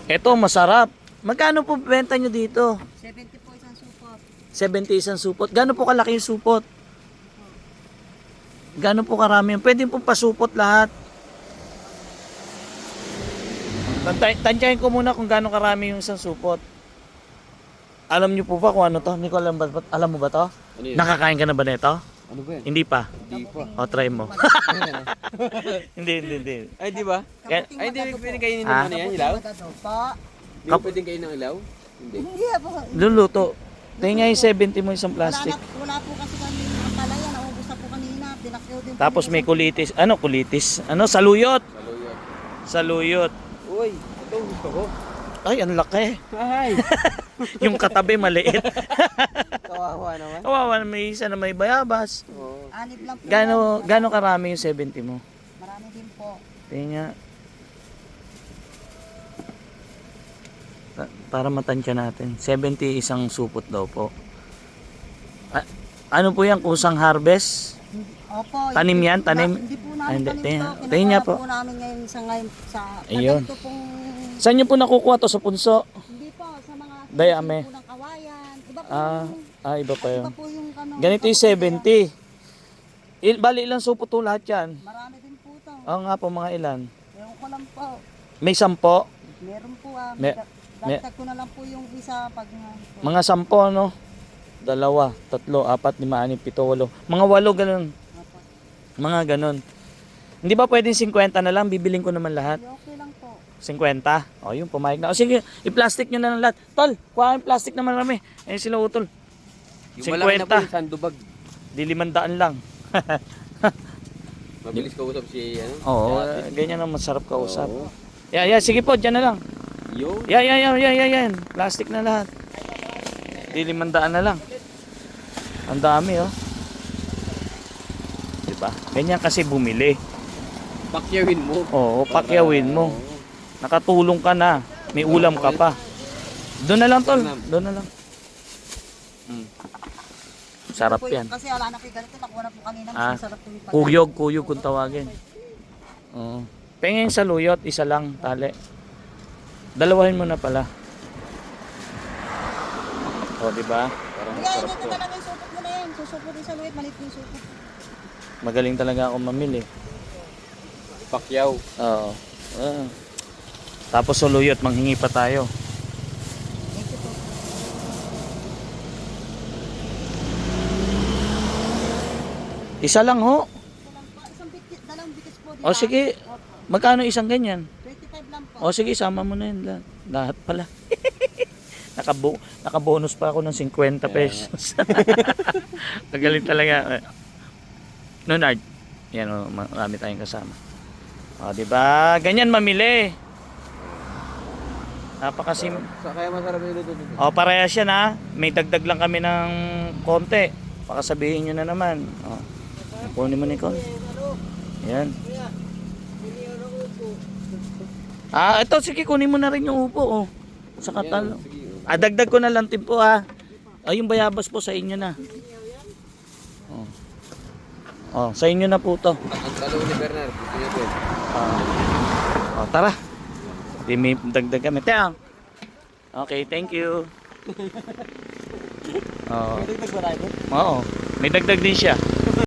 Ito, masarap. Magkano po benta nyo dito? 70 po isang supot. 70 isang supot. Gano'n po kalaki yung supot? Gano'n po karami? Pwede po pasupot lahat. Tansyahin ko muna kung gano'n karami yung isang supot. Alam nyo po ba kung ano to? Hindi ko alam ba? Alam mo ba to? Ano yun? Nakakain ka na ba nito? Ano ba yan? Hindi pa. Hindi pa. O, try mo. Hindi. Ay, di ba? Kaya- Ay, hindi pwede kainin ng Ah? ano yan, ilaw? Pa. Hindi mo pwedeng kainin ng ilaw? Hindi. Hindi po. Luluto. Tingnan yung 70 mo isang plastic. Wala po kasi kami ang palaya. Naubos na po kanina. Tinakyaw din po Tapos yung may isang- kulitis. Ano kulitis? Ano? Saluyot. Salo yan. Saluyot. Uy, ito gusto ko. Ay, ang laki. Ay! Yung katabi maliit. Kawawa naman. Kawawa, may isa na may bayabas. Oo. Anib lang po. Gano karami yung 70 mo? Marami din po. Tingnan. Para matansya natin. 70 isang supot daw po. Ano po yan? Kusang harvest? Opo. Tanim yan? Tanim? Hindi po Ah, namin hindi. tanim Tingnan. to. Tingnan Kinukuha po. po namin ngayon sa Ayun. Ito pong Saan nyo po nakukuha to? Sa punso? hindi po sa mga Dayame. po ng kawayan. Iba po Iba pa yun. iba po yung ano. Ganito yung 70. Bali ilang supot to lahat yan? Marami din po to. Oo nga po, mga ilan. Ewan ko lang po. May 10? Meron po Me- dagdag ko na lang po yung isa pag Mga 10, no? 2, 3, 4, 5, 6, 7, 8. Mga 8 ganun. Opo. Mga ganun. Hindi ba pwedeng 50 na lang? Bibiling ko naman lahat. Okay lang po. 50? O yun, pumayag na. O sige, i-plastic nyo na lang lahat. Tol, kuha yung plastic naman kami. Ayun sila utol. Yung malaki na po 50. yung sandubag. Di 500 lang. Mabilis kausap si ano? Oo, ganyan ang masarap kausap. Yeah, sige po, dyan na lang. Yo. Yan. Plastic na lahat. Di 500 na lang. Ang dami, oh. Diba? Ganyan kasi bumili. Pakyawin mo. Oo, pakyawin mo. Nakatulong ka na. May ulam ka pa. Doon na lang, tol. Doon na lang. Sarap Po, yan. Kasi wala na po yung ganito. Nakuha na po kanina. Ah, Mas masarap po yung Kuyog kung tawagin. Oo. Pengeng sa luyot, isa lang, tali. Dalawahin mo na pala. O, di ba? Parang Kaya masarap ito to. talaga yung supot mo na yan. Susupot din sa luwit. Malit yung supot. Magaling talaga ako mamili. Pakyaw. Oo. Ah. Tapos sa luyot, manghingi pa tayo. Thank you po. Isa lang ho. Isang bikit, dalawang bikis po. O sige, magkano isang ganyan? 25 lang po. O sige, sama mo na yun lahat. Lahat pala. Nakabonus pa ako ng 50 pesos. Magaling talaga. Nunard. Yan o, marami tayong kasama. O, diba? Ganyan mamili. Napakasim. Kaya masarap yung luto dito. O, parehas yan ha. May dagdag lang kami ng konti. Baka sabihin nyo na naman. O, kunin mo ni Con. Yan. Ito, sige, kunin mo na rin yung upo. Sa katalo. Dagdag ko na lang din po ha. Yung bayabas po sa inyo na. Sa inyo na po to. Ang talo ni Bernard. Gusto niya to. Tara. Di may dagdag kami. Tiyang. Okay, thank you. Oo. May dagdag din siya.